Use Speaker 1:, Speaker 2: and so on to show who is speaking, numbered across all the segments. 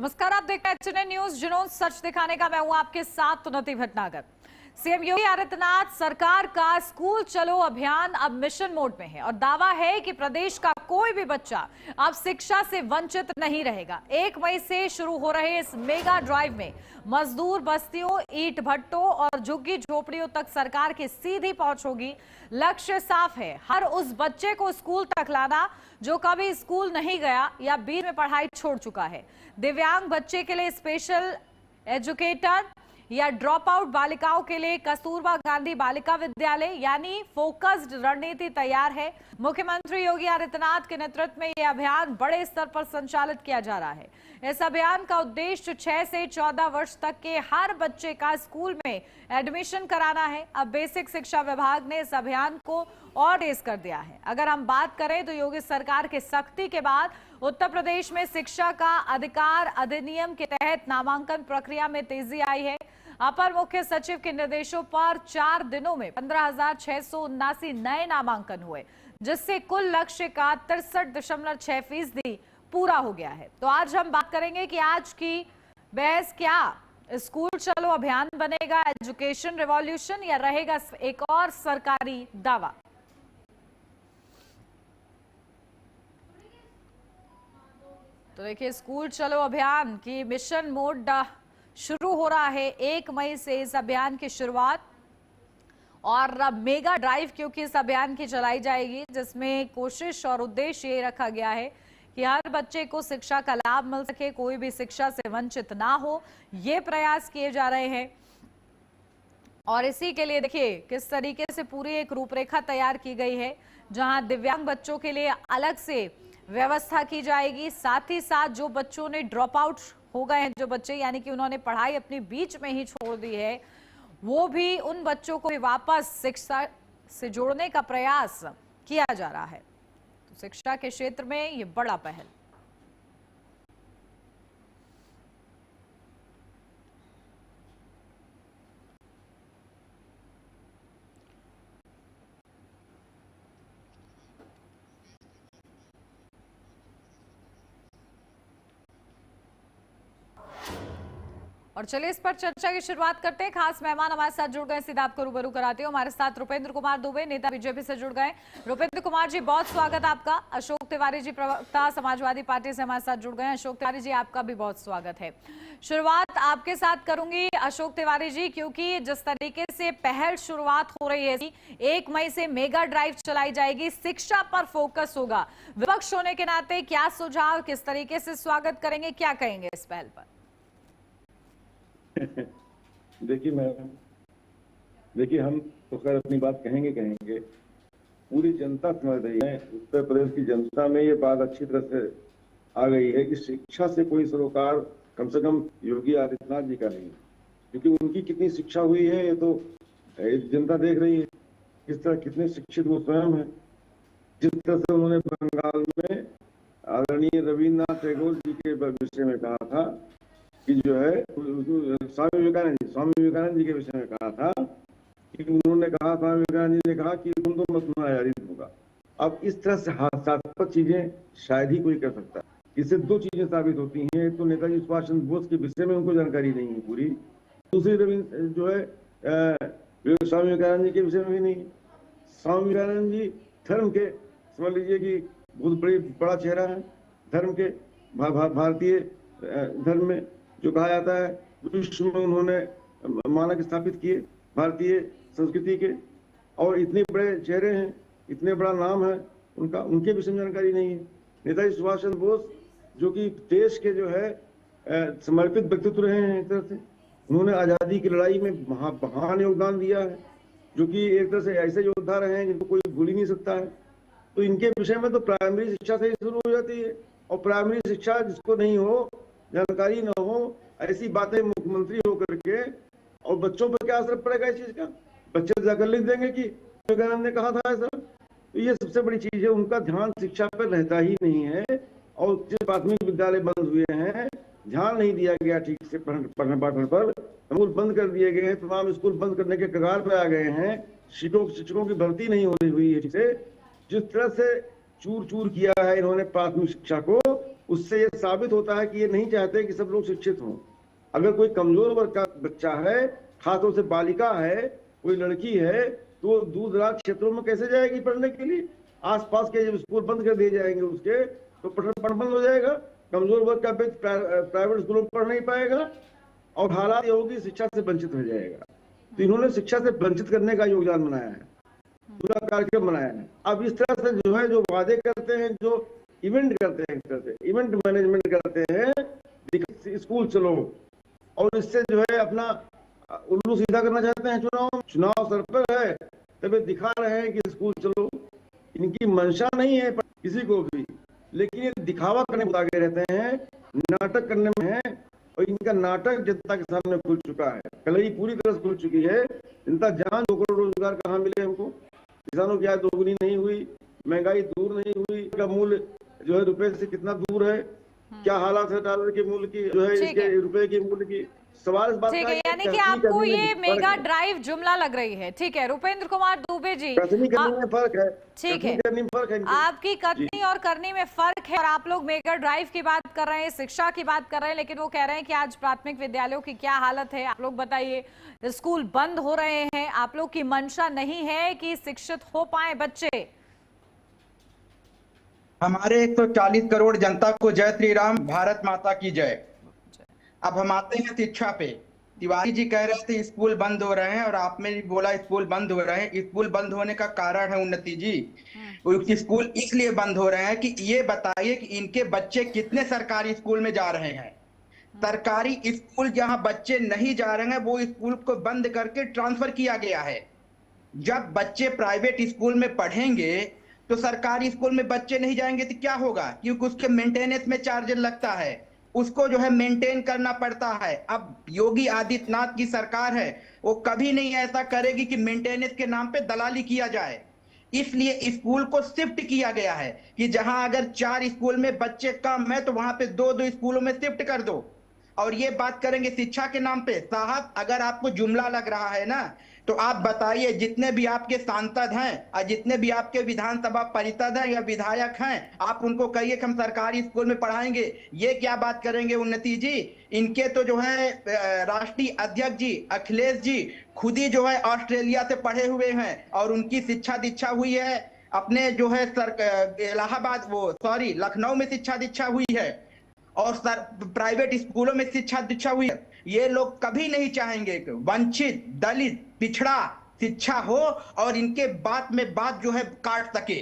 Speaker 1: नमस्कार, आप देख रहे हैं एचएनएन न्यूज। जुनून सच दिखाने का मैं हूं आपके साथ तुनति भटनागर। सीएम योगी आदित्यनाथ सरकार का स्कूल चलो अभियान अब मिशन मोड में है और दावा है कि प्रदेश का कोई भी बच्चा अब शिक्षा से वंचित नहीं रहेगा। 1 मई से शुरू हो रहे इस मेगा ड्राइव में मजदूर बस्तियों, ईंट भट्टों और झुग्गी झोपड़ियों तक सरकार की सीधी पहुंच होगी। लक्ष्य साफ है, हर उस बच्चे को स्कूल तक लाना जो कभी स्कूल नहीं गया या बीच में पढ़ाई छोड़ चुका है। दिव्यांग बच्चे के लिए स्पेशल एजुकेटर या ड्रॉप आउट बालिकाओं के लिए कस्तूरबा गांधी बालिका विद्यालय यानी फोकस्ड रणनीति तैयार है। मुख्यमंत्री योगी आदित्यनाथ के नेतृत्व में यह अभियान बड़े स्तर पर संचालित किया जा रहा है। इस अभियान का उद्देश्य 6 से 14 वर्ष तक के हर बच्चे का स्कूल में एडमिशन कराना है। अब बेसिक शिक्षा विभाग ने इस अभियान को और तेज कर दिया है। अगर हम बात करें तो योगी सरकार के सख्ती के बाद उत्तर प्रदेश में शिक्षा का अधिकार अधिनियम के तहत नामांकन प्रक्रिया में तेजी आई है। अपर मुख्य सचिव के निर्देशों पर 4 दिनों में 15,679 नए नामांकन हुए, जिससे कुल लक्ष्य का 63.6% पूरा हो गया है। तो आज हम बात करेंगे कि आज की बहस क्या स्कूल चलो अभियान बनेगा एजुकेशन रिवॉल्यूशन या रहेगा एक और सरकारी दावा। तो देखिए, स्कूल चलो अभियान की मिशन मोड शुरू हो रहा है। 1 मई से इस अभियान की शुरुआत और मेगा ड्राइव क्योंकि इस अभियान की चलाई जाएगी, जिसमें कोशिश और उद्देश्य ये रखा गया है कि हर बच्चे को शिक्षा का लाभ मिल सके, कोई भी शिक्षा से वंचित ना हो, ये प्रयास किए जा रहे हैं। और इसी के लिए देखिए किस तरीके से पूरी एक रूपरेखा तैयार की गई है, जहां दिव्यांग बच्चों के लिए अलग से व्यवस्था की जाएगी। साथ ही साथ जो बच्चों ने ड्रॉप आउट हो गए हैं, जो बच्चे यानी कि उन्होंने पढ़ाई अपनी बीच में ही छोड़ दी है, वो भी उन बच्चों को भी वापस शिक्षा से जोड़ने का प्रयास किया जा रहा है। तो शिक्षा के क्षेत्र में ये बड़ा पहल। और चलिए इस पर चर्चा की शुरुआत करते हैं। खास मेहमान हमारे साथ जुड़ गए, सीधा आपको रूबरू कराते हो। हमारे साथ रुपेंद्र कुमार दुबे, नेता बीजेपी से जुड़ गए। रुपेंद्र कुमार जी, बहुत स्वागत आपका। अशोक तिवारी जी, प्रवक्ता समाजवादी पार्टी से हमारे साथ जुड़ गए हैं। अशोक तिवारी जी, आपका भी बहुत स्वागत है। शुरुआत आपके साथ करूंगी अशोक तिवारी जी, क्योंकि जिस तरीके से पहल शुरुआत हो रही है, 1 मई से मेगा ड्राइव चलाई जाएगी, शिक्षा पर फोकस होगा। विपक्ष होने के नाते क्या सुझाव, किस तरीके से स्वागत करेंगे, क्या कहेंगे इस पहल पर?
Speaker 2: देखिए हम तो खैर अपनी बात कहेंगे, पूरी जनता समझ रही है। उत्तर प्रदेश की जनता में ये बात अच्छी तरह से आ गई है कि शिक्षा से कोई सरोकार कम से कम योगी आदित्यनाथ जी का नहीं, क्योंकि उनकी कितनी शिक्षा हुई है ये तो जनता देख रही है। किस तरह कितने शिक्षित वो स्वयं है। जिस तरह से उन्होंने बंगाल में आदरणीय रविन्द्रनाथ टैगोर जी के विषय में कहा था कि जो है स्वामी विवेकानंद जी के विषय में कहा था कि उन्होंने कहा, स्वामी विवेकानंद जी ने कहा कि तुम तो मत सुना यारी होगा। अब इस तरह से हास्यास्पद चीजें शायद ही कोई कर सकता है। इससे 2 चीजें साबित होती हैं। तो नेताजी सुभाष चंद्र बोस के विषय में उनको जानकारी नहीं है पूरी, दूसरी जो है स्वामी विवेकानंद जी के विषय में भी नहीं। स्वामी विवेकानंद जी धर्म के समझ लीजिए कि बहुत बड़ा चेहरा है धर्म के, भारतीय धर्म में जो कहा जाता है विश्व में उन्होंने मानक स्थापित किए भारतीय संस्कृति के, और इतने बड़े चेहरे हैं, इतने बड़ा नाम है उनका, उनके विषय में जानकारी नहीं है। नेताजी सुभाष चंद्र बोस जो कि देश के जो है समर्पित व्यक्तित्व रहे हैं, एक तरह से उन्होंने आजादी की लड़ाई में महान योगदान दिया है, जो कि एक तरह से ऐसे योद्धा रहे हैं जिनको कोई भूल ही नहीं सकता है। तो इनके विषय में तो प्राइमरी शिक्षा से ही शुरू हो जाती है, और प्राइमरी शिक्षा जिसको नहीं हो, जानकारी न हो, ऐसी बातें मुख्यमंत्री होकर के, और बच्चों पर क्या असर पड़ेगा इस चीज का? बच्चे जाकर लिख देंगे कि विवेकानंद ने कहा था ऐसा। तो ये सबसे बड़ी चीज है, उनका ध्यान शिक्षा पर रहता ही नहीं है। और जिस प्राथमिक विद्यालय बंद हुए हैं, ध्यान नहीं दिया गया ठीक से पठन पाठन पर, स्कूल बंद कर दिए गए हैं, तमाम स्कूल बंद करने के कगार पर आ गए हैं, शिक्षकों की भर्ती नहीं हो रही हुई है। जिस तरह से चूर चूर किया है इन्होंने प्राथमिक शिक्षा को, उससे ये साबित होता है कि ये नहीं चाहते कि सब लोग शिक्षित हों। अगर कोई कमजोर वर्ग का बच्चा है, खासतौर से बालिका है, कोई लड़की है, तो वो दूर दराज क्षेत्रों में कैसे जाएगी पढ़ने के लिए? आसपास के जब स्कूल बंद कर दिए जाएंगे उसके, तो पढ़ बंद हो जाएगा। कमजोर वर्ग का बच्चा प्राइवेट स्कूलों में पढ़ नहीं पाएगा और हालात ये होगी शिक्षा से वंचित हो जाएगा। तो इन्होंने शिक्षा से वंचित करने का योगदान बनाया है, पूरा कार्यक्रम बनाया है। अब इस तरह से जो है, जो वादे करते हैं, जो इवेंट करते हैं, इवेंट मैनेजमेंट करते हैं, स्कूल चलो, और इससे जो है अपना उल्लू सीधा करना चाहते हैं। चुनाव सर पर है, तब दिखा रहे हैं कि स्कूल चलो। इनकी मंशा नहीं है किसी को भी, लेकिन ये दिखावा करने में आगे रहते हैं, नाटक करने में है। और इनका नाटक जनता के सामने खुल चुका है, कलई पूरी तरह से खुल चुकी है। जनता जान 2 करोड़ रोजगार कहाँ मिले हमको, किसानों की आय दोगुनी नहीं हुई, महंगाई दूर नहीं हुई, का मूल्य जो है रुपए से कितना दूर है, क्या हालात है डॉलर के मूल्य की, जो है इसके रुपए के मूल्य की। सवाल इस बात का है,
Speaker 1: यानी कि आपको ये मेगा ड्राइव जुमला लग रही है। ठीक है रुपेंद्र कुमार दुबे जी,
Speaker 2: करनी में फर्क है।
Speaker 1: ठीक है, आपकी कथनी और करनी में फर्क है। और आप लोग मेगा ड्राइव की बात कर रहे हैं, शिक्षा की बात कर रहे हैं, लेकिन वो कह रहे हैं कि आज प्राथमिक विद्यालयों की क्या हालत है। आप लोग बताइए, स्कूल बंद हो रहे हैं, आप लोग की मंशा नहीं है कि शिक्षित हो पाए बच्चे?
Speaker 3: हमारे 140 करोड़ जनता को जय श्री राम, भारत माता की जय। अब हम आते हैं शिक्षा पे। तिवारी जी कह रहे थे स्कूल बंद हो रहे हैं, और आपने भी बोला स्कूल बंद हो रहे हैं। स्कूल बंद होने का कारण है उन्नति जी, स्कूल इसलिए बंद हो रहे हैं कि ये बताइए कि इनके बच्चे कितने सरकारी स्कूल में जा रहे हैं। सरकारी स्कूल जहां बच्चे नहीं जा रहे हैं, वो स्कूल को बंद करके ट्रांसफर किया गया है। जब बच्चे प्राइवेट स्कूल में पढ़ेंगे तो सरकारी स्कूल में बच्चे नहीं जाएंगे तो क्या होगा, क्योंकि उसके मेंटेनेंस में चार्ज लगता है, उसको जो है मेंटेन करना पड़ता है। अब योगी आदित्यनाथ की सरकार है, वो कभी नहीं ऐसा करेगी कि मेंटेनेंस के नाम पे दलाली किया जाए। इसलिए स्कूल को शिफ्ट किया गया है कि जहां अगर 4 स्कूल में बच्चे कम है तो वहां पे 2-2 स्कूलों में शिफ्ट कर दो। और ये बात करेंगे शिक्षा के नाम पे। साहब अगर आपको जुमला लग रहा है ना, तो आप बताइए, जितने भी आपके सांसद हैं और जितने भी आपके विधानसभा पार्षद हैं या विधायक हैं, आप उनको कहिए कि हम सरकारी स्कूल में पढ़ाएंगे। ये क्या बात करेंगे उन्नति जी? इनके तो जो है राष्ट्रीय अध्यक्ष जी अखिलेश जी खुद ही जो है ऑस्ट्रेलिया से पढ़े हुए हैं, और उनकी शिक्षा दीक्षा हुई है अपने जो है लखनऊ में शिक्षा दीक्षा हुई है, और प्राइवेट स्कूलों में शिक्षा दीक्षा हुई है। ये लोग कभी नहीं चाहेंगे कि वंचित, दलित, पिछड़ा शिक्षा हो और इनके बात में बात जो है काट सके।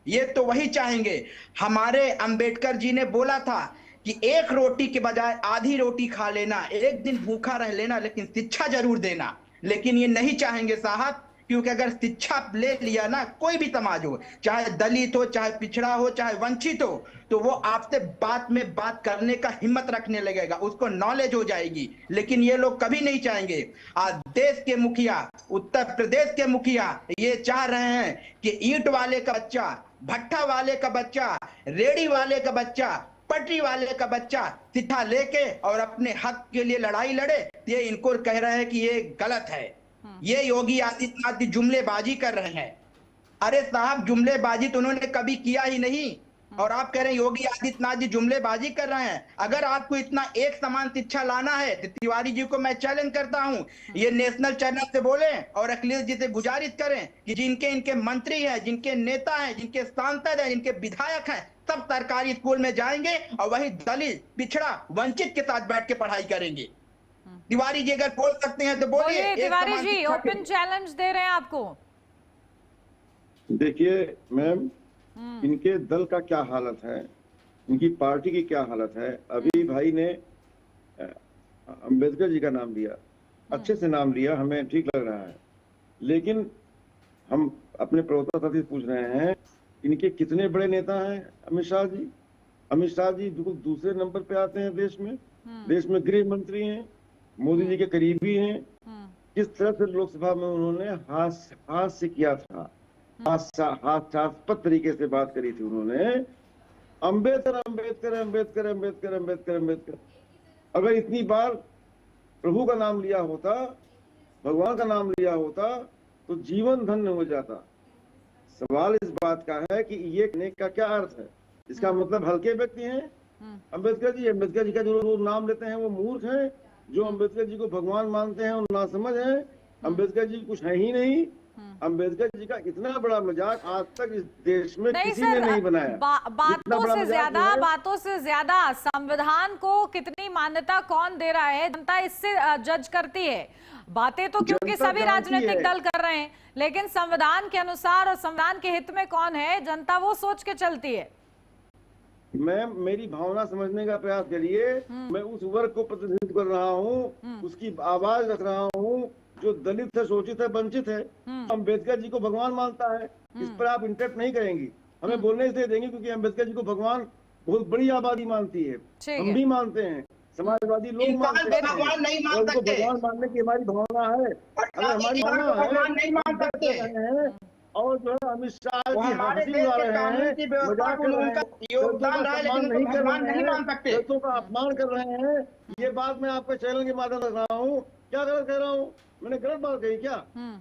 Speaker 3: ये तो वही चाहेंगे। हमारे अंबेडकर जी ने बोला था कि एक रोटी के बजाय आधी रोटी खा लेना, एक दिन भूखा रह लेना, लेकिन शिक्षा जरूर देना। लेकिन ये नहीं चाहेंगे साहब, क्योंकि अगर शिक्षा ले लिया ना, कोई भी समाज हो, चाहे दलित हो, चाहे पिछड़ा हो, चाहे वंचित हो, तो वो आपसे बात में बात करने का हिम्मत रखने लगेगा, उसको नॉलेज हो जाएगी। लेकिन ये लोग कभी नहीं चाहेंगे। आज देश के मुखिया, उत्तर प्रदेश के मुखिया ये चाह रहे हैं कि ईंट वाले का बच्चा, भट्ठा वाले का बच्चा, रेड़ी वाले का बच्चा, पटरी वाले का बच्चा शिक्षा लेके और अपने हक के लिए लड़ाई लड़े। ये इनको कह रहे हैं कि ये गलत है। ये योगी आदित्यनाथ जी जुमलेबाजी कर रहे हैं। अरे साहब, जुमलेबाजी तो उन्होंने कभी किया ही नहीं, और आप कह रहे हैं योगी आदित्यनाथ जी जुमलेबाजी कर रहे हैं। अगर आपको इतना एक समान शिक्षा लाना है तो तिवारी जी को मैं चैलेंज करता हूं, ये नेशनल चैनल से बोले और अखिलेश जी से गुजारिश करें कि जिनके इनके मंत्री हैं, जिनके नेता हैं, जिनके सांसद हैं, जिनके विधायक हैं, सब सरकारी स्कूल में जाएंगे और वही दलित, पिछड़ा, वंचित के साथ बैठ के पढ़ाई करेंगे। तिवारी जी अगर बोल सकते हैं तो बोलिए।
Speaker 1: तिवारी जी ओपन चैलेंज दे रहे हैं आपको।
Speaker 2: देखिए मैम, इनके दल का क्या हालत है, इनकी पार्टी की क्या हालत है। अभी भाई ने अंबेडकर जी का नाम लिया, अच्छे से नाम लिया, हमें ठीक लग रहा है। लेकिन हम अपने प्रवक्ता साथी पूछ रहे हैं, इनके कितने बड़े नेता हैं अमित शाह जी? अमित शाह जी बिल्कुल दूसरे नंबर पे आते हैं देश में गृह मंत्री हैं, मोदी जी के करीबी हैं। किस तरह से लोकसभा में उन्होंने हाथ से किया था, हास्यास्पद तरीके से बात करी थी उन्होंने, अंबेडकर अंबेडकर अंबेडकर अंबेडकर अंबेडकर अंबेडकर। अगर इतनी बार प्रभु का नाम लिया होता, भगवान का नाम लिया होता, तो जीवन धन्य हो जाता। सवाल इस बात का है कि ये कहने का क्या अर्थ है? इसका मतलब हल्के व्यक्ति हैं, अम्बेडकर जी का जो लोग नाम लेते हैं वो मूर्ख हैं, जो अम्बेडकर जी को भगवान मानते हैं वो नासमझ हैं। अम्बेडकर जी कुछ है ही नहीं। अम्बेडकर जी का इतना बड़ा मजाक आज तक इस देश में
Speaker 1: नहीं
Speaker 2: किसी ने नहीं बनाया।
Speaker 1: बातों से ज्यादा संविधान को कितनी मान्यता कौन दे रहा है, जनता इससे जज करती है। बातें तो क्योंकि सभी राजनीतिक दल कर रहे हैं, लेकिन संविधान के अनुसार और संविधान के हित में कौन है, जनता वो सोच के चलती है।
Speaker 2: मेरी भावना समझने का प्रयास करिए। मैं उस वर्ग को प्रतिनिधित्व कर रहा हूँ, उसकी आवाज रख रहा हूँ जो दलित है, शोषित है, वंचित है। अम्बेडकर जी को भगवान मानता है, इस पर आप इंटरेक्ट नहीं करेंगी, हमें बोलने इसलिए देंगे क्योंकि अम्बेडकर जी को भगवान बहुत बड़ी आबादी मानती है, हम भी मानते हैं, समाजवादी लोग मानते हैं।
Speaker 3: भगवान नहीं मान
Speaker 2: उनको
Speaker 3: सकते,
Speaker 2: भगवान मानने की हमारी भावना है। अगर हमारी भावना
Speaker 3: भगवान नहीं मान सकते
Speaker 2: और जो है अमित शाह की
Speaker 3: हमारे
Speaker 2: हंसी
Speaker 3: देश
Speaker 2: उड़ा
Speaker 3: के
Speaker 2: रहे
Speaker 3: कानून
Speaker 2: हैं,
Speaker 3: की व्यवस्था
Speaker 2: मजाक
Speaker 3: को
Speaker 2: कर रहे
Speaker 3: उनका
Speaker 2: हैं,
Speaker 3: योगदान रहा है, लेकिन
Speaker 2: नहीं कर
Speaker 3: भगवान
Speaker 2: रहे
Speaker 3: नहीं
Speaker 2: हैं,
Speaker 3: मान सकते।
Speaker 2: दलितों का अपमान कर रहे हैं। ये बात मैं आपके चैनल के माध्यम से रहा हूँ। क्या गलत कह रहा हूँ? मैंने गलत बात कही क्या?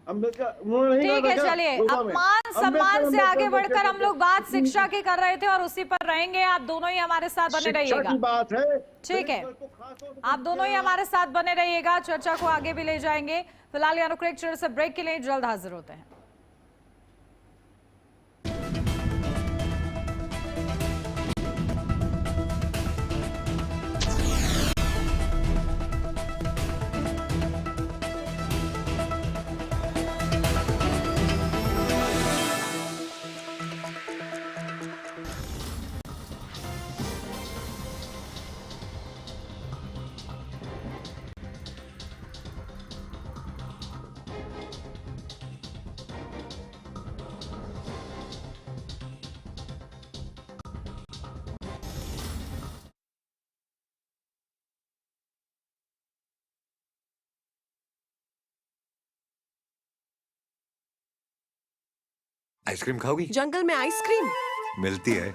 Speaker 2: अम्बेडकर उन्होंने नहीं
Speaker 1: ठीक है, चलिए अपमान सम्मान से आगे बढ़कर हम लोग बात शिक्षा की कर रहे थे और उसी पर रहेंगे। आप दोनों ही हमारे साथ बने रहिएगा।
Speaker 2: बात है,
Speaker 1: ठीक है, आप दोनों ही हमारे साथ बने रहिएगा, चर्चा को आगे भी ले जाएंगे। फिलहाल यहाँ रुक एक से ब्रेक के लिए, जल्द हाजिर होते हैं।
Speaker 4: आइसक्रीम खाओगी?
Speaker 5: जंगल में आइसक्रीम
Speaker 4: मिलती है।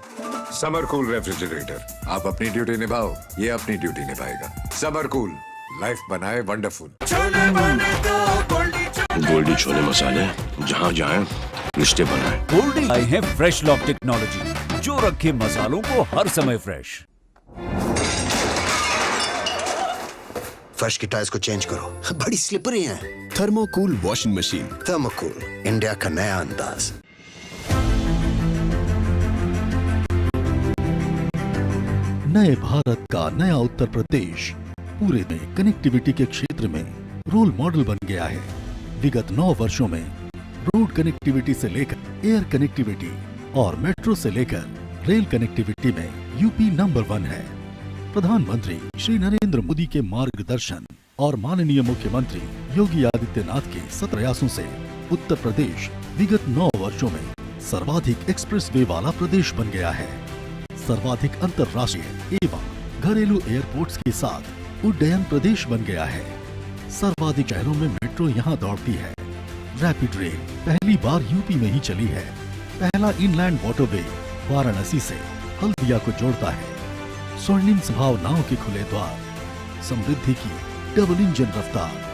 Speaker 4: समर कूल रेफ्रिजरेटर, आप अपनी ड्यूटी निभाओ, ये अपनी ड्यूटी निभाएगा। समर कूल, लाइफ बनाए वंडरफुल।
Speaker 6: गोल्डी छोले मसाले, जहाँ जाएं रिश्ते बनाए।
Speaker 7: गोल्डी आए हैं फ्रेश लॉक टेक्नोलॉजी, जो रखे मसालों को हर समय फ्रेश।
Speaker 8: फर्श की टाइल्स को चेंज करो, बड़ी स्लिपरी हैं।
Speaker 6: थर्मोकूल वॉशिंग मशीन।
Speaker 8: थर्मोकूल, इंडिया का नया अंदाज।
Speaker 9: नए भारत का नया उत्तर प्रदेश पूरे में कनेक्टिविटी के क्षेत्र में रोल मॉडल बन गया है। विगत 9 वर्षों में रोड कनेक्टिविटी से लेकर एयर कनेक्टिविटी और मेट्रो से लेकर रेल कनेक्टिविटी में यूपी नंबर 1 है। प्रधानमंत्री श्री नरेंद्र मोदी के मार्गदर्शन और माननीय मुख्यमंत्री योगी आदित्यनाथ के सतत प्रयासों से उत्तर प्रदेश विगत 9 वर्षों में सर्वाधिक एक्सप्रेस वे वाला प्रदेश बन गया है। सर्वाधिक अंतर्राष्ट्रीय एवं घरेलू एयरपोर्ट्स के साथ उड्डयन प्रदेश बन गया है। सर्वाधिक शहरों में मेट्रो यहाँ दौड़ती है। रैपिड रेल पहली बार यूपी में ही चली है। पहला इनलैंड वाटरवे वाराणसी से हल्दिया को जोड़ता है। स्वर्णिम संभावनाओं के खुले द्वार, समृद्धि की डबल इंजन रफ्तार।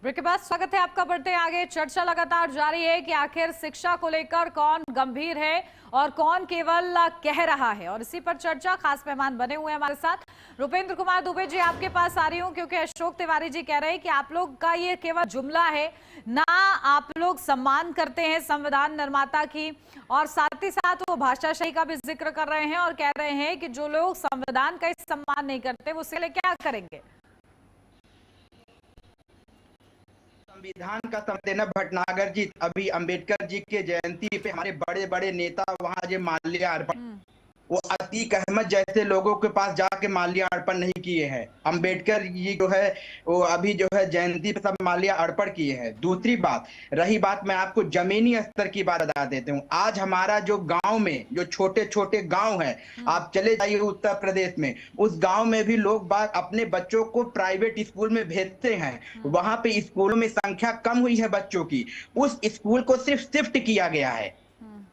Speaker 1: ब्रेक के बाद स्वागत है आपका। बढ़ते आगे, चर्चा लगातार जारी है कि आखिर शिक्षा को लेकर कौन गंभीर है और कौन केवल कह रहा है, और इसी पर चर्चा खास मेहमान बने हुए हैं हमारे साथ। रुपेंद्र कुमार दुबे जी, आपके पास आ रही हूँ क्योंकि अशोक तिवारी जी कह रहे हैं कि आप लोग का ये केवल जुमला है, ना आप लोग सम्मान करते हैं संविधान निर्माता की, और साथ ही साथ वो भाषाशाही का भी जिक्र कर रहे हैं और कह रहे हैं कि जो लोग संविधान का सम्मान नहीं करते वो उसके लिए क्या करेंगे।
Speaker 3: संविधान का देना भटनागर जी, अभी अंबेडकर जी के जयंती पे हमारे बड़े बड़े नेता वहां जो माल्यार्पण, वो अतीक अहमद जैसे लोगों के पास जाके माल्यार्पण नहीं किए हैं। अंबेडकर जी जो है वो अभी जो है जयंती पे सब माल्यार्पण किए हैं। दूसरी बात, रही बात मैं आपको जमीनी स्तर की बात बता देता हूँ। आज हमारा जो गांव में जो छोटे छोटे गांव हैं, आप चले जाइए उत्तर प्रदेश में, उस गांव में भी लोग बाग अपने बच्चों को प्राइवेट स्कूल में भेजते हैं। वहां पे स्कूलों में संख्या कम हुई है बच्चों की, उस स्कूल को सिर्फ शिफ्ट किया गया है।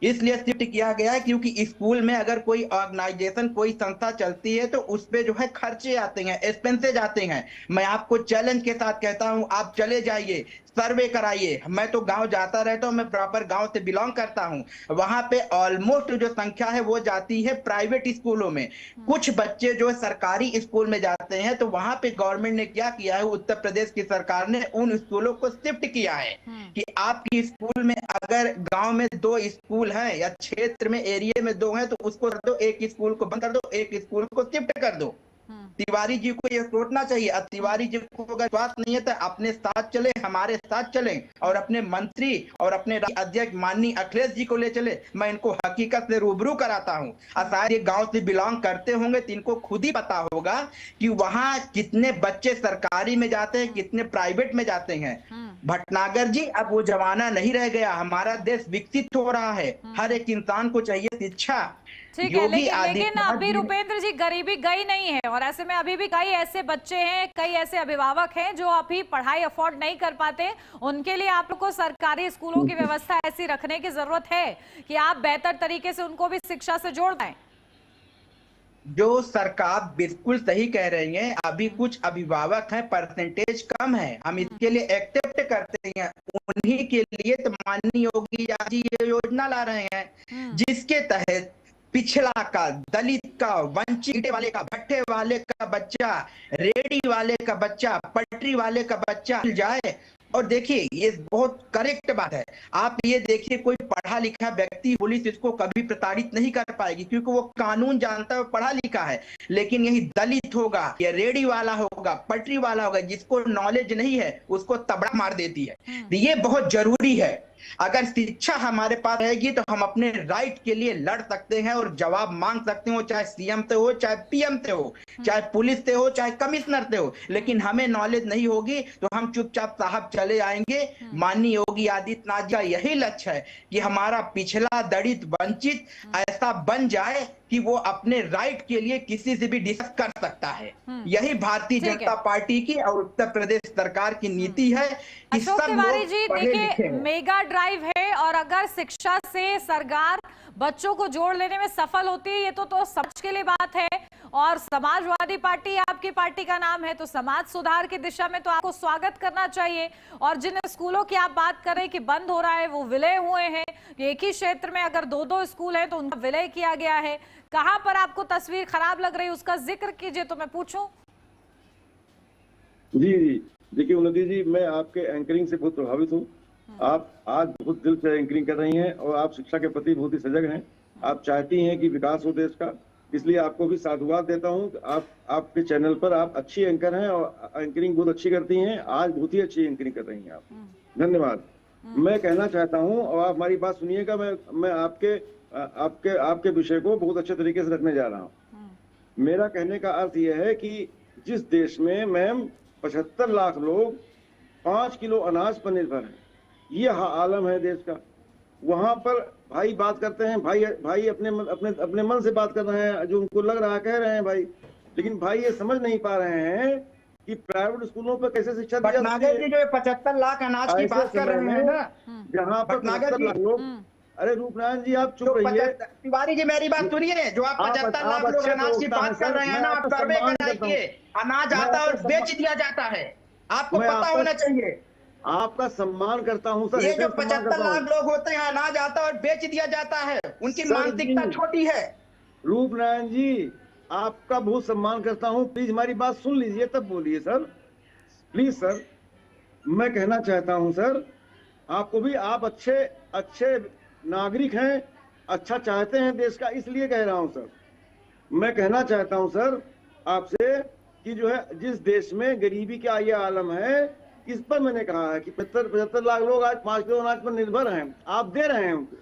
Speaker 3: इसलिए शिफ्ट किया गया है क्योंकि स्कूल में अगर कोई ऑर्गेनाइजेशन कोई संस्था चलती है तो उस पे जो है खर्चे आते हैं, एक्सपेंसेज आते हैं। मैं आपको चैलेंज के साथ कहता हूं, आप चले जाइए, सर्वे कराइए। मैं तो गांव जाता रहता हूं, मैं प्रॉपर गांव से बिलोंग करता हूं। वहां पे ऑलमोस्ट जो संख्या है वो जाती है प्राइवेट स्कूलों में। कुछ बच्चे जो है सरकारी स्कूल में जाते हैं, तो वहां पे गवर्नमेंट ने क्या किया है, उत्तर प्रदेश की सरकार ने उन स्कूलों को शिफ्ट किया है कि आपकी स्कूल में अगर गांव में 2 स्कूल हैं या क्षेत्र में एरिया में 2 हैं तो उसको कर दो, एक स्कूल को बंद कर दो, एक स्कूल को शिफ्ट कर दो। तिवारी जी को ये सोचना चाहिए। अब तिवारी जी को अगर बात नहीं है तो अपने साथ चले, हमारे साथ चले और अपने मंत्री और अपने अध्यक्ष माननीय अखिलेश जी को ले चले। मैं इनको हकीकत से रूबरू कराता हूँ। शायद ये गांव से बिलोंग करते होंगे तो इनको खुद ही पता होगा कि वहां कितने बच्चे सरकारी में जाते हैं, कितने प्राइवेट में जाते हैं। भटनागर जी, अब वो जमाना नहीं रह गया। हमारा देश विकसित हो रहा है, हर एक इंसान को चाहिए शिक्षा।
Speaker 1: ठीक है, लेकिन अभी रुपेंद्र जी गरीबी गई नहीं है और ऐसे में अभी भी कई ऐसे बच्चे हैं, कई ऐसे अभिभावक हैं जो अभी पढ़ाई अफोर्ड नहीं कर पाते। उनके लिए आप लोग को सरकारी स्कूलों की व्यवस्था ऐसी रखने की जरूरत है कि आप बेहतर तरीके से उनको भी शिक्षा से जोड़ पाएं।
Speaker 3: जो सरकार बिल्कुल सही कह रही है, अभी कुछ अभिभावक हैं, परसेंटेज कम है, हम इसके लिए एक्सेप्ट करते हैं। उन्हीं के लिए तो माननीय योगी जी ये योजना ला रहे हैं जिसके तहत पिछड़ा का, दलित का, वंचित वाले का, भट्टे वाले का बच्चा, रेडी वाले का बच्चा, पटरी वाले का बच्चा मिल जाए। और देखिए ये बहुत करेक्ट बात है। आप ये देखिए, कोई पढ़ा लिखा व्यक्ति, पुलिस इसको कभी प्रताड़ित नहीं कर पाएगी क्योंकि वो कानून जानता है, वो पढ़ा लिखा है। लेकिन यही दलित होगा या रेडी वाला होगा, पटरी वाला होगा, जिसको नॉलेज नहीं है उसको तबड़ा मार देती है। ये बहुत जरूरी है। अगर शिक्षा हमारे पास रहेगी तो हम अपने राइट के लिए लड़ सकते हैं और जवाब मांग सकते हो, चाहे सीएम से हो, चाहे पीएम से हो, चाहे पुलिस से हो, चाहे कमिश्नर से हो। लेकिन हमें नॉलेज नहीं होगी तो हम चुपचाप साहब चले आएंगे। माननीय योगी आदित्यनाथ का यही लक्ष्य है कि हमारा पिछला, दलित, वंचित ऐसा बन जाए कि वो अपने राइट के लिए किसी से भी डिस्कस कर सकता है। यही भारतीय जनता पार्टी की और उत्तर प्रदेश सरकार की नीति है कि
Speaker 1: अशोक
Speaker 3: सब
Speaker 1: तिवारी
Speaker 3: लोग
Speaker 1: जी,
Speaker 3: पढ़े लिखे
Speaker 1: देखिए
Speaker 3: हों।
Speaker 1: मेगा ड्राइव है और अगर शिक्षा से सरकार बच्चों को जोड़ लेने में सफल होती है, ये तो समझ के लिए बात है। और समाजवादी पार्टी आपकी पार्टी का नाम है, तो समाज सुधार की दिशा में तो आपको स्वागत करना चाहिए। और जिन स्कूलों की आप बात कर रहे हैं कि बंद हो रहा है, वो विलय हुए हैं। एक ही क्षेत्र में अगर 2-2 स्कूल है तो उनका विलय किया गया है। कहां पर आपको तस्वीर खराब लग रही है, उसका जिक्र कीजिए तो मैं पूछूं।
Speaker 2: जी देखिए उन्नति जी, मैं आपके एंकरिंग से बहुत प्रभावित हूँ। आप आज बहुत दिल से एंकरिंग कर रही हैं और आप शिक्षा के प्रति बहुत ही सजग हैं। आप चाहती हैं कि विकास हो देश का, इसलिए आपको भी साधुवाद देता हूँ। आप आपके चैनल पर आप अच्छी एंकर हैं और एंकरिंग बहुत अच्छी करती हैं। आज बहुत ही अच्छी एंकरिंग कर रही हैं आप, धन्यवाद। मैं कहना चाहता हूँ और आप हमारी बात सुनिएगा। मैं आपके विषय को बहुत अच्छे तरीके से रखने जा रहा हूँ। मेरा कहने का अर्थ यह है कि जिस देश में मैम 75 लाख लोग 5 किलो अनाज पर निर्भर हैं, यह आलम है देश का। वहां पर भाई बात करते हैं, भाई अपने मन से बात कर रहे हैं, जो उनको लग रहा है कह रहे हैं भाई। लेकिन भाई ये समझ नहीं पा रहे हैं कि प्राइवेट स्कूलों पर कैसे शिक्षा दी जाती है।
Speaker 3: जो 75 लाख अनाज की बात कर रहे हैं ना,
Speaker 2: जहाँ पर 75 लाख लोग, अरे रूपनारायण जी आप चुप रहिए।
Speaker 3: तिवारी जी मेरी बात सुनिए, जो आप 75 लाख लोग अनाज की बात कर रहे हैं ना, आप सर्वे कराइए। अनाज आता है और बेच दिया जाता है, आपको पता होना चाहिए।
Speaker 2: आपका सम्मान करता हूं सर।
Speaker 3: ये जो 75 लाख लोग होते हैं, अनाज आता है और बेच दिया जाता है, उनकी मानसिकता छोटी है।
Speaker 2: रूपनारायण जी आपका बहुत सम्मान करता हूं, प्लीज हमारी बात सुन लीजिए तब बोलिए सर, प्लीज सर। मैं कहना चाहता हूं सर, आपको भी, आप अच्छे नागरिक हैं, अच्छा चाहते हैं देश का, इसलिए कह रहा हूं सर। मैं कहना चाहता हूं सर आपसे कि जो है जिस देश में गरीबी का ये आलम है, इस पर मैंने कहा है कि 75 लाख लोग आज 5 किलो अनाज पर निर्भर हैं। आप दे रहे हैं उनको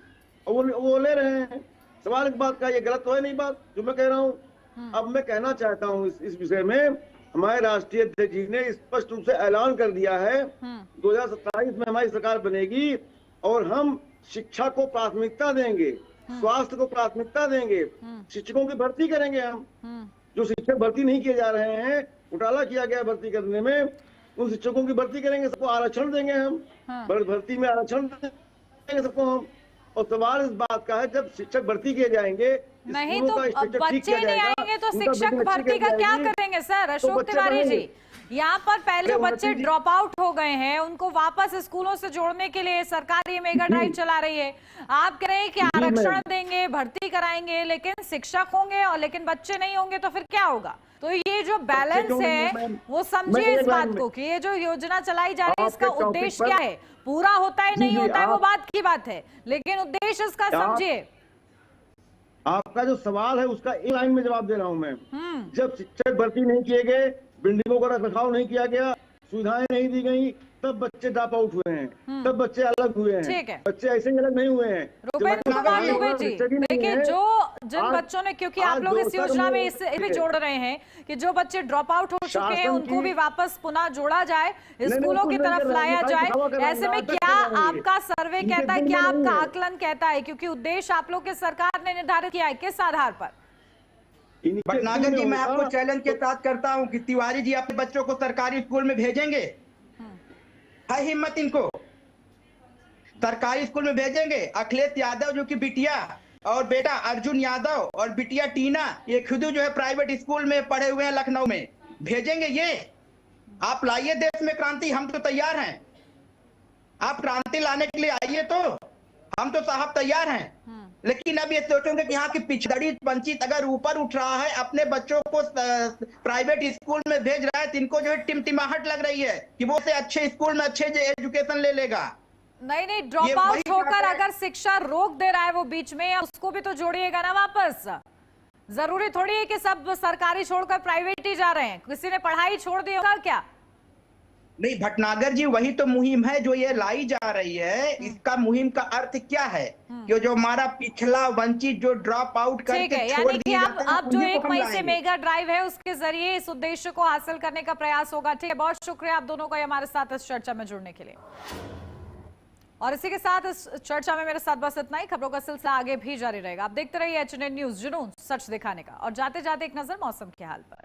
Speaker 2: और वो ले रहे हैं। सवाल इस बात का, ये गलत तो है नहीं बात जो मैं कह रहा हूँ। अब मैं कहना चाहता हूँ इस विषय में, हमारे राष्ट्रीय अध्यक्ष जी ने स्पष्ट रूप से ऐलान कर दिया है 2027 में हमारी सरकार बनेगी और हम शिक्षा को प्राथमिकता देंगे, स्वास्थ्य को प्राथमिकता देंगे, शिक्षकों की भर्ती करेंगे। हम जो शिक्षक भर्ती नहीं किए जा रहे हैं, घोटाला किया गया भर्ती करने में, उन शिक्षकों की भर्ती करेंगे, सबको आरक्षण देंगे हम, भर्ती में आरक्षण देंगे सबको हम। और सवाल इस बात का है जब शिक्षक भर्ती किए जाएंगे,
Speaker 1: नहीं
Speaker 2: स्कूलों
Speaker 1: तो
Speaker 2: का स्ट्रक्चर ठीक
Speaker 1: बच्चे
Speaker 2: किया
Speaker 1: नहीं
Speaker 2: जाएगा,
Speaker 1: आएंगे तो
Speaker 2: उनका
Speaker 1: शिक्षक
Speaker 2: बिजनेस
Speaker 1: भर्ती
Speaker 2: ठीक
Speaker 1: का
Speaker 2: किया
Speaker 1: क्या
Speaker 2: जाएगी,
Speaker 1: करेंगे सर?
Speaker 2: तो
Speaker 1: अशोक
Speaker 2: बच्चे
Speaker 1: तिवारी
Speaker 2: बढ़ेंगे।
Speaker 1: जी, यहाँ पर पहले जो
Speaker 2: अरे
Speaker 1: बच्चे
Speaker 2: उन्नति जी-
Speaker 1: ड्रॉप आउट हो गए हैं उनको वापस स्कूलों से जोड़ने के लिए सरकार ये मेगा ड्राइव चला रही है। आप कह रहे हैं कि आरक्षण
Speaker 2: मैम।
Speaker 1: देंगे, भर्ती कराएंगे, लेकिन शिक्षक होंगे और लेकिन बच्चे नहीं होंगे तो फिर क्या होगा? तो ये जो बैलेंस
Speaker 2: क्यों नहीं
Speaker 1: है
Speaker 2: मैम?
Speaker 1: वो
Speaker 2: मैं
Speaker 1: समझिए
Speaker 2: एक
Speaker 1: इस
Speaker 2: लाइन
Speaker 1: बात
Speaker 2: में-
Speaker 1: को कि ये जो योजना चलाई जा रही है इसका
Speaker 2: आपके टॉपिक
Speaker 1: उद्देश्य
Speaker 2: पर-
Speaker 1: क्या है? पूरा होता है
Speaker 2: जी,
Speaker 1: नहीं
Speaker 2: जी,
Speaker 1: होता है वो
Speaker 2: आप-
Speaker 1: बात की बात है, लेकिन उद्देश्य इसका समझिए।
Speaker 2: आपका जो सवाल है उसका एक लाइन में जवाब दे रहा हूं मैं। जब शिक्षक भर्ती नहीं किए गए, बिल्डिंगों का रखरखाव नहीं किया गया, सुविधाएं नहीं दी गई, तब बच्चे ड्रॉप आउट हुए हैं, तब बच्चे अलग हुए
Speaker 1: ठीक है।
Speaker 2: हैं। बच्चे ऐसे ही अलग नहीं हुए हैं।
Speaker 1: रूपेंद्र कुमार दुबे जी, देखिए जो जिन बच्चों ने, क्योंकि आप लोग इस योजना में इसे भी जोड़ रहे हैं कि जो बच्चे ड्रॉप आउट हो चुके हैं उनको भी वापस पुनः जोड़ा जाए, स्कूलों की तरफ लाया जाए। ऐसे में क्या आपका सर्वे कहता है, क्या आपका आकलन कहता है? क्योंकि उद्देश्य आप लोग की सरकार ने निर्धारित किया है, किस आधार पर?
Speaker 3: भटनागर जी, मैं आपको चैलेंज के साथ करता हूं कि तिवारी जी अपने बच्चों को सरकारी स्कूल में भेजेंगे? है हिम्मत इनको? सरकारी स्कूल में भेजेंगे? अखिलेश यादव जो कि बिटिया और बेटा अर्जुन यादव और बिटिया टीना, ये खुद जो है प्राइवेट स्कूल में पढ़े हुए हैं लखनऊ में, भेजेंगे ये? आप लाइए देश में क्रांति, हम तो तैयार हैं। आप क्रांति लाने के लिए आइए तो हम तो साहब तैयार हैं। लेकिन अब ये सोचोगे कि यहाँ की पिछड़ी वंचित अगर ऊपर उठ रहा है, अपने बच्चों को प्राइवेट स्कूल में भेज रहा है, तो इनको जो है टिमटिमाहट लग रही है कि वो से अच्छे स्कूल में अच्छे एजुकेशन ले लेगा।
Speaker 1: नहीं, ड्रॉप आउट होकर अगर शिक्षा रोक दे रहा है वो बीच में, उसको भी तो जोड़िएगा ना वापस। जरूरी थोड़ी है कि सब सरकारी छोड़कर प्राइवेट ही जा रहे हैं। किसी ने पढ़ाई छोड़ दी होगा क्या?
Speaker 3: नहीं भटनागर जी, वही तो मुहिम है जो ये लाई जा रही है। इसका मुहिम का अर्थ क्या है कि जो हमारा पिछला वंचित जो ड्रॉप आउट
Speaker 1: ठीक
Speaker 3: करके
Speaker 1: है,
Speaker 3: छोड़
Speaker 1: यानी कि
Speaker 3: दिए
Speaker 1: अब
Speaker 3: जाते हैं,
Speaker 1: अब जो
Speaker 3: उन्हीं को
Speaker 1: 1
Speaker 3: हम
Speaker 1: मई से
Speaker 3: लाएंगे।
Speaker 1: मेगा ड्राइव है उसके जरिए इस उद्देश्य को हासिल करने का प्रयास होगा। ठीक है, बहुत शुक्रिया आप दोनों का हमारे साथ इस चर्चा में जुड़ने के लिए। और इसी के साथ इस चर्चा में मेरे साथ बस इतना ही। खबरों का सिलसिला आगे भी जारी रहेगा। आप देखते रहिए HNN न्यूज, जुनून सच दिखाने का। और जाते जाते एक नजर मौसम के हाल पर।